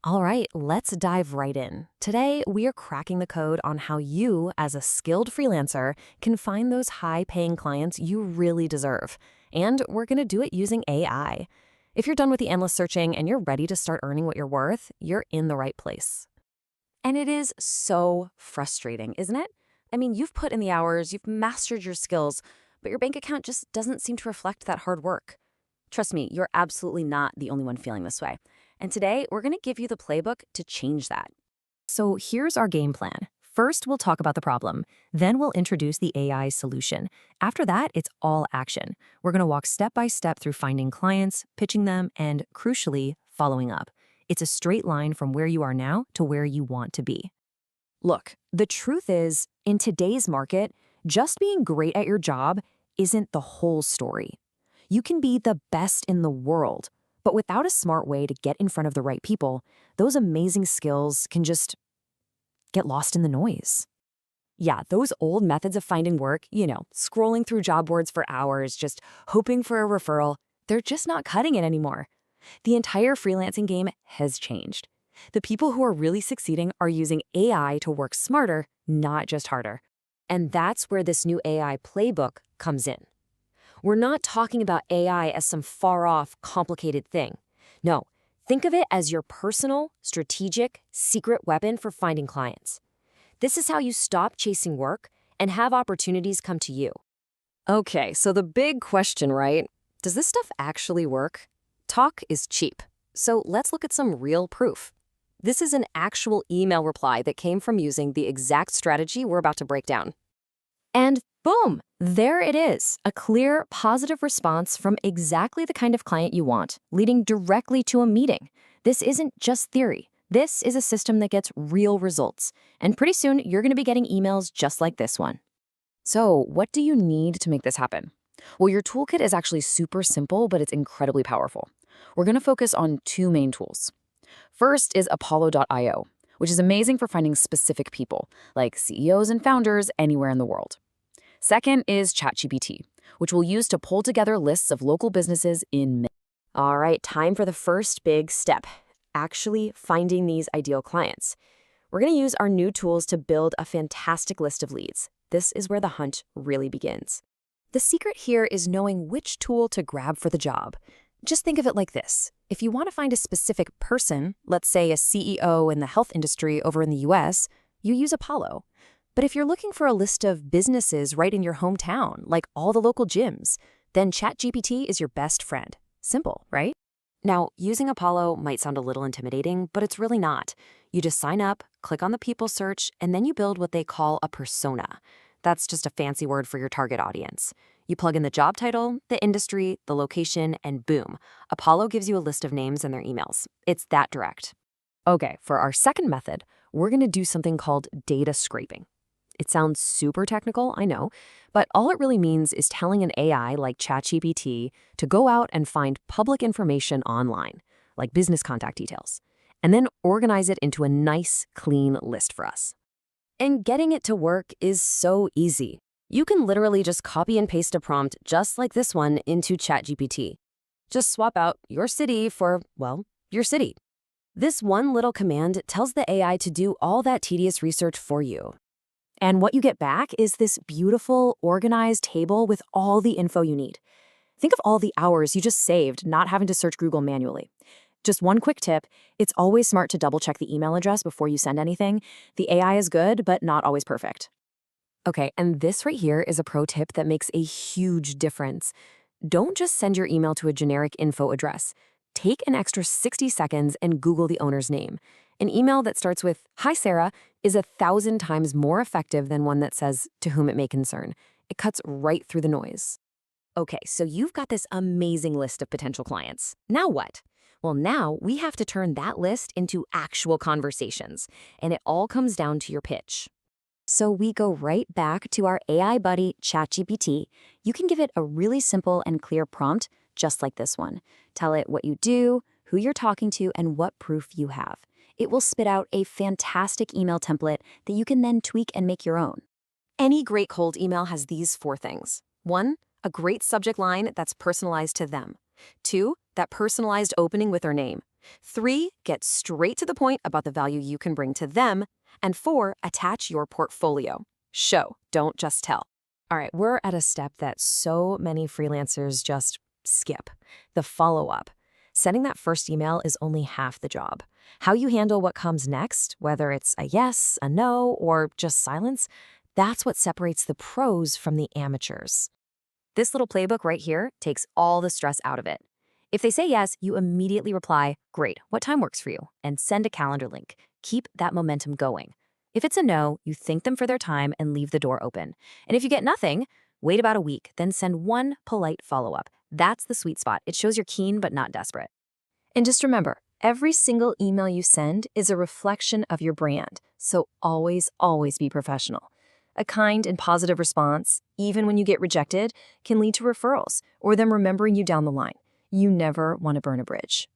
All right, let's dive right in. Today, we are cracking the code on how you, as a skilled freelancer, can find those high-paying clients you really deserve. And we're going to do it using AI. If you're done with the endless searching and you're ready to start earning what you're worth, you're in the right place. And it is so frustrating, isn't it? I mean, you've put in the hours, you've mastered your skills, but your bank account just doesn't seem to reflect that hard work. Trust me, you're absolutely not the only one feeling this way. And today, we're going to give you the playbook to change that. So here's our game plan. First, we'll talk about the problem. Then we'll introduce the AI solution. After that, it's all action. We're going to walk step by step through finding clients, pitching them, and crucially, following up. It's a straight line from where you are now to where you want to be. Look, the truth is, in today's market, just being great at your job isn't the whole story. You can be the best in the world, but without a smart way to get in front of the right people, those amazing skills can just get lost in the noise. Yeah, those old methods of finding work, scrolling through job boards for hours, just hoping for a referral, they're just not cutting it anymore. The entire freelancing game has changed. The people who are really succeeding are using AI to work smarter, not just harder. And that's where this new AI playbook comes in. We're not talking about AI as some far-off, complicated thing. No, think of it as your personal, strategic, secret weapon for finding clients. This is how you stop chasing work and have opportunities come to you. Okay, so the big question, right? Does this stuff actually work? Talk is cheap, so let's look at some real proof. This is an actual email reply that came from using the exact strategy we're about to break down. And boom, there it is, a clear, positive response from exactly the kind of client you want, leading directly to a meeting. This isn't just theory. This is a system that gets real results. And pretty soon, you're going to be getting emails just like this one. So what do you need to make this happen? Well, your toolkit is actually super simple, but it's incredibly powerful. We're going to focus on two main tools. First is Apollo.io, which is amazing for finding specific people, like CEOs and founders anywhere in the world. Second is ChatGPT, which we'll use to pull together lists of local businesses in minutes. All right, time for the first big step, actually finding these ideal clients. We're going to use our new tools to build a fantastic list of leads. This is where the hunt really begins. The secret here is knowing which tool to grab for the job. Just think of it like this. If you want to find a specific person, let's say a CEO in the health industry over in the US, you use Apollo. But if you're looking for a list of businesses right in your hometown, like all the local gyms, then ChatGPT is your best friend. Simple, right? Now, using Apollo might sound a little intimidating, but it's really not. You just sign up, click on the people search, and then you build what they call a persona. That's just a fancy word for your target audience. You plug in the job title, the industry, the location, and boom, Apollo gives you a list of names and their emails. It's that direct. Okay, for our second method, we're going to do something called data scraping. It sounds super technical, I know, but all it really means is telling an AI like ChatGPT to go out and find public information online, like business contact details, and then organize it into a nice, clean list for us. And getting it to work is so easy. You can literally just copy and paste a prompt just like this one into ChatGPT. Just swap out your city for, well, your city. This one little command tells the AI to do all that tedious research for you. And what you get back is this beautiful, organized table with all the info you need. Think of all the hours you just saved not having to search Google manually. Just one quick tip, it's always smart to double-check the email address before you send anything. The AI is good, but not always perfect. Okay, and this right here is a pro tip that makes a huge difference. Don't just send your email to a generic info address. Take an extra 60 seconds and Google the owner's name. An email that starts with, "Hi, Sarah," is 1,000 times more effective than one that says, "To whom it may concern." It cuts right through the noise. Okay, so you've got this amazing list of potential clients. Now what? Well, now we have to turn that list into actual conversations, and it all comes down to your pitch. So we go right back to our AI buddy, ChatGPT. You can give it a really simple and clear prompt, just like this one. Tell it what you do, who you're talking to, and what proof you have. It will spit out a fantastic email template that you can then tweak and make your own. Any great cold email has these 4 things. 1, a great subject line that's personalized to them. 2, that personalized opening with their name. 3, get straight to the point about the value you can bring to them. And 4, attach your portfolio. Show, don't just tell. All right, we're at a step that so many freelancers just skip: the follow-up. Sending that first email is only half the job. How you handle what comes next, whether it's a yes, a no, or just silence, that's what separates the pros from the amateurs. This little playbook right here takes all the stress out of it. If they say yes, you immediately reply, "Great, what time works for you?" and send a calendar link. Keep that momentum going. If it's a no, you thank them for their time and leave the door open. And if you get nothing, wait about a week, then send one polite follow-up. That's the sweet spot. It shows you're keen but not desperate. And just remember, every single email you send is a reflection of your brand, so always, always be professional. A kind and positive response, even when you get rejected, can lead to referrals or them remembering you down the line. You never want to burn a bridge.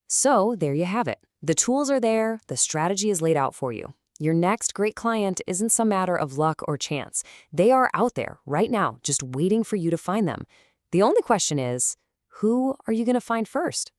So there you have it. The tools are there, the strategy is laid out for you. Your next great client isn't some matter of luck or chance. They are out there right now, just waiting for you to find them. The only question is, who are you going to find first?